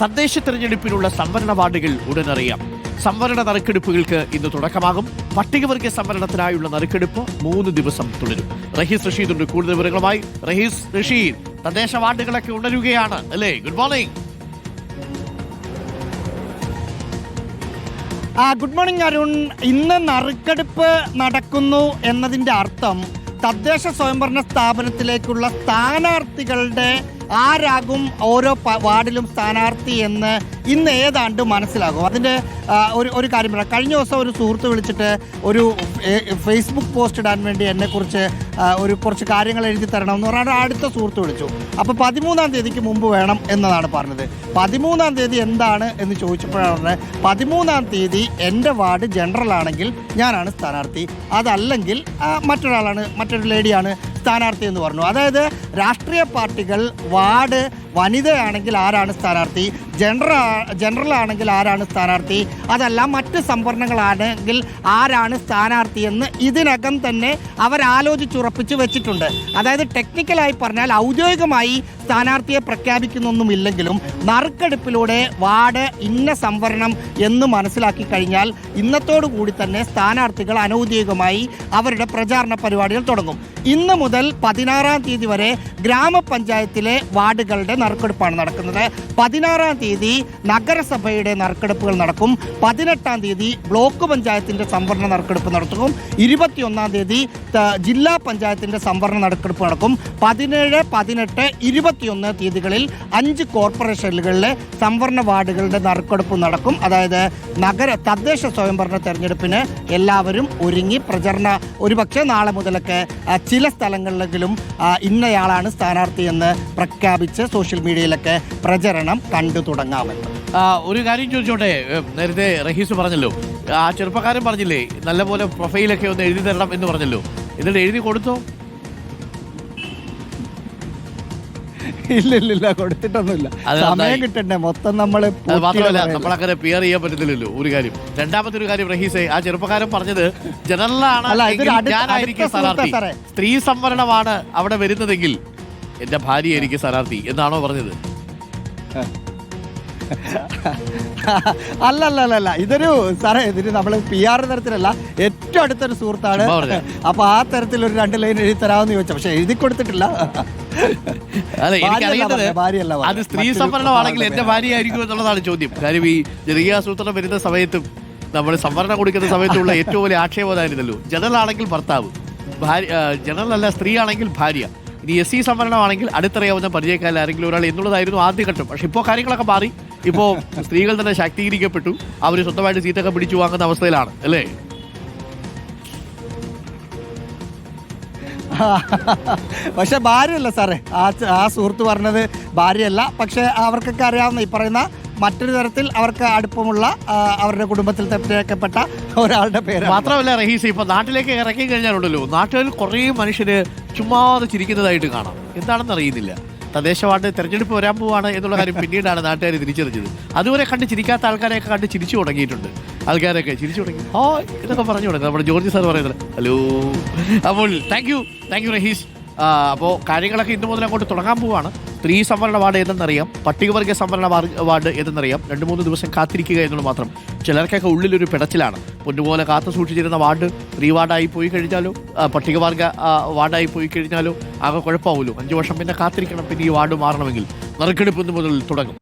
തദ്ദേശ തെരഞ്ഞെടുപ്പിനുള്ള സംവരണ വാർഡുകൾ ഉടനറിയാം. സംവരണ നറുക്കെടുപ്പുകൾക്ക് ഇന്ന് തുടക്കമാകും. പട്ടികവർഗ സംവരണത്തിനായുള്ള നറുക്കെടുപ്പ് 3 ദിവസം തുടരും. റഹീസ് റഷീദുണ്ട് കൂടുതൽ വിവരങ്ങളുമായി. റഷീദ്, തദ്ദേശ വാർഡുകളൊക്കെ ഉണരുകയാണ് അല്ലേ? Good morning. Good morning Arun. ഇന്ന് നറുക്കെടുപ്പ് നടക്കുന്നു എന്നതിൻ്റെ അർത്ഥം തദ്ദേശ സ്വയംഭരണ സ്ഥാപനത്തിലേക്കുള്ള സ്ഥാനാർത്ഥികളുടെ ആരാകും ഓരോ വാർഡിലും സ്ഥാനാർത്ഥി എന്ന് ഇന്ന് ഏതാണ്ട് മനസ്സിലാകും. അതിൻ്റെ ഒരു കാര്യം പറയാം. കഴിഞ്ഞ ദിവസം ഒരു സുഹൃത്ത് വിളിച്ചിട്ട് ഒരു ഫേസ്ബുക്ക് പോസ്റ്റ് ഇടാൻ വേണ്ടി എന്നെക്കുറിച്ച് കുറച്ച് കാര്യങ്ങൾ എഴുതി തരണമെന്ന് പറഞ്ഞാൽ അടുത്ത സുഹൃത്ത് വിളിച്ചു. അപ്പോൾ 13-ാം തീയതിക്ക് മുമ്പ് വേണം എന്നതാണ് പറഞ്ഞത്. 13-ാം തീയതി എന്താണ് എന്ന് ചോദിച്ചപ്പോഴാണ് പറഞ്ഞത് 13-ാം തീയതി എൻ്റെ വാർഡ് ജനറൽ ആണെങ്കിൽ ഞാനാണ് സ്ഥാനാർത്ഥി, അതല്ലെങ്കിൽ മറ്റൊരു ലേഡിയാണ് സ്ഥാനാർത്ഥി എന്ന് പറഞ്ഞു. അതായത് രാഷ്ട്രീയ പാർട്ടികൾ വാർഡ് വനിതയാണെങ്കിൽ ആരാണ് സ്ഥാനാർത്ഥി, ജനറൽ ആണെങ്കിൽ ആരാണ് സ്ഥാനാർത്ഥി, അതല്ല മറ്റ് സംവരണങ്ങളാണെങ്കിൽ ആരാണ് സ്ഥാനാർത്ഥി എന്ന് ഇതിനകം തന്നെ അവരാലോചിച്ചുറപ്പിച്ച് വെച്ചിട്ടുണ്ട്. അതായത് ടെക്നിക്കലായി പറഞ്ഞാൽ ഔദ്യോഗികമായി സ്ഥാനാർത്ഥിയെ പ്രഖ്യാപിക്കുന്നൊന്നുമില്ലെങ്കിലും നറുക്കെടുപ്പിലൂടെ വാർഡ് ഇന്ന സംവരണം എന്ന് മനസ്സിലാക്കി കഴിഞ്ഞാൽ ഇന്നത്തോടു കൂടി തന്നെ സ്ഥാനാർത്ഥികൾ അനൗദ്യോഗികമായി അവരുടെ പ്രചാരണ പരിപാടികൾ തുടങ്ങും. ഇന്ന് മുതൽ 16-ാം തീയതി വരെ ഗ്രാമപഞ്ചായത്തിലെ വാർഡുകളുടെ നറുക്കെടുപ്പാണ് നടക്കുന്നത്. 16-ാം തീയതി നഗരസഭയുടെ നറുക്കെടുപ്പുകൾ നടക്കും. 18-ാം തീയതി ബ്ലോക്ക് പഞ്ചായത്തിൻ്റെ സംവരണ നറുക്കെടുപ്പ് നടത്തും. 21-ാം തീയതി ജില്ലാ പഞ്ചായത്തിൻ്റെ സംവരണ നറുക്കെടുപ്പ് നടക്കും. 17, 18, 21 തീയതികളിൽ 5 കോർപ്പറേഷനുകളിലെ സംവരണ വാർഡുകളുടെ നറുക്കെടുപ്പ് നടക്കും. അതായത് തദ്ദേശ സ്വയംഭരണ തെരഞ്ഞെടുപ്പിന് എല്ലാവരും ഒരുങ്ങി ഒരുപക്ഷെ നാളെ മുതലൊക്കെ ചില സ്ഥലങ്ങളിലെങ്കിലും ഇന്നയാളാണ് സ്ഥാനാർത്ഥി എന്ന് പ്രഖ്യാപിച്ച് സോഷ്യൽ മീഡിയയിലൊക്കെ പ്രചരണം കണ്ടു തുടങ്ങാമെന്ന്. ഒരു കാര്യം ചോദിച്ചോട്ടെ, നേരത്തെ റഹീസ് പറഞ്ഞല്ലോ, ആ ചെറുപ്പക്കാരൻ പറഞ്ഞില്ലേ നല്ലപോലെ പ്രൊഫൈലൊക്കെ ഒന്ന് എഴുതി തരണം എന്ന് പറഞ്ഞല്ലോ, എന്നിട്ട് എഴുതി കൊടുത്തോ? ഇല്ല, കൊടുത്തിട്ടൊന്നുമില്ല. സമയം കിട്ടണ്ടേ, മൊത്തം മാത്രമല്ല നമ്മളങ്ങനെ പിയർ ചെയ്യാൻ പറ്റത്തില്ലല്ലോ. ഒരു കാര്യം. രണ്ടാമത്തെ ഒരു കാര്യം റഹീസെ, ആ ചെറുപ്പക്കാരൻ പറഞ്ഞത് ജനറലാണ് ഞാനായിരിക്കും സ്ഥാനാർത്ഥി, സ്ത്രീ സംവരണമാണ് അവിടെ വരുന്നതെങ്കിൽ എന്റെ ഭാര്യ എനിക്ക് സ്ഥാനാർത്ഥി എന്നാണോ പറഞ്ഞത്? അല്ല, ഇതിന് നമ്മൾ PR തരത്തിലല്ല, ഏറ്റവും അടുത്തൊരു സുഹൃത്താണ്. അപ്പൊ ആ തരത്തിൽ ഒരു 2 ലൈൻ എഴുതി തരാമെന്ന് ചോദിച്ചു, പക്ഷെ എഴുതി കൊടുത്തിട്ടില്ല. അതെ, എനിക്കറിയുന്നത് അത് സ്ത്രീ സംവരണമാണെങ്കിൽ എന്റെ ഭാര്യ ആയിരിക്കും എന്നുള്ളതാണ് ചോദ്യം. കാര്യം ഈ ജനകീയാസൂത്രണം വരുന്ന സമയത്തും നമ്മൾ സംവരണം കൊടുക്കുന്ന സമയത്തുള്ള ഏറ്റവും വലിയ ആക്ഷേപമായിരുന്നല്ലോ, ജനറൽ ആണെങ്കിൽ ഭർത്താവ്, ജനറൽ അല്ല സ്ത്രീ ആണെങ്കിൽ ഭാര്യ, ഇനി SC സംവരണമാണെങ്കിൽ അടുത്തറിയാവുന്ന പരിചയക്കാരിൽ ആരെങ്കിലും ഒരാൾ എന്നുള്ളതായിരുന്നു ആദ്യഘട്ടം. പക്ഷെ ഇപ്പോൾ കാര്യങ്ങളൊക്കെ മാറി. ഇപ്പോൾ സ്ത്രീകൾ തന്നെ ശാക്തീകരിക്കപ്പെട്ടു, അവർ സ്വന്തമായിട്ട് സീറ്റൊക്കെ പിടിച്ചു വാങ്ങുന്ന അവസ്ഥയിലാണ് അല്ലേ? പക്ഷെ ഭാര്യയല്ല സാറേ, ആ സുഹൃത്ത് പറഞ്ഞത് ഭാര്യയല്ല. പക്ഷെ അവർക്കൊക്കെ അറിയാവുന്ന ഈ പറയുന്ന മറ്റൊരു തരത്തിൽ അവർക്ക് അടുപ്പമുള്ള അവരുടെ കുടുംബത്തിൽ തെരഞ്ഞെടുക്കപ്പെട്ട ഒരാളുടെ പേര്. മാത്രമല്ല റഹീസ്, ഇപ്പൊ നാട്ടിലേക്ക് ഇറക്കി കഴിഞ്ഞാലുണ്ടല്ലോ, നാട്ടുകളിൽ കുറേ മനുഷ്യര് ചുമ്മാതെ ചിരിക്കുന്നതായിട്ട് കാണാം. എന്താണെന്ന് അറിയുന്നില്ല. തദ്ദേശ വാർഡ് തെരഞ്ഞെടുപ്പ് വരാൻ പോവാണ് എന്നുള്ള കാര്യം പിന്നീടാണ് നാട്ടുകാർ തിരിച്ചറിഞ്ഞത്. അതുവരെ കണ്ട് ചിരിക്കാത്ത ആൾക്കാരെയൊക്കെ കണ്ട് ചിരിച്ചു തുടങ്ങിയിട്ടുണ്ട്. ആൾക്കാരൊക്കെ ചിരിച്ചു തുടങ്ങി, ഇതൊക്കെ പറഞ്ഞു തുടങ്ങി. നമ്മുടെ ജോർജ് സാർ പറയുന്നത് ഹലോ. അപ്പോൾ താങ്ക് യു റഹീസ്. അപ്പോൾ കാര്യങ്ങളൊക്കെ ഇന്നു മുതൽ അങ്ങോട്ട് തുടങ്ങാൻ പോവാണ്. സ്ത്രീ സംവരണ വാർഡ് ഏതെന്നറിയാം, പട്ടികവർഗ സംവരണ വാർഡ് ഏതെന്നറിയാം. 2-3 ദിവസം കാത്തിരിക്കുക എന്നുള്ളത് മാത്രം. ചിലർക്കൊക്കെ ഉള്ളിലൊരു പിടച്ചിലാണ്. പൊന്നുപോലെ കാത്തു സൂക്ഷിച്ചിരുന്ന വാർഡ് സ്ത്രീ വാർഡായി പോയി കഴിഞ്ഞാലോ, പട്ടികവർഗ വാർഡായി പോയി കഴിഞ്ഞാലോ ആകെ കുഴപ്പമാവുമല്ലോ. 5 വർഷം പിന്നെ കാത്തിരിക്കണം. പിന്നെ ഈ വാർഡ് മാറണമെങ്കിൽ നറുക്കെടുപ്പ് മുതൽ തുടങ്ങും.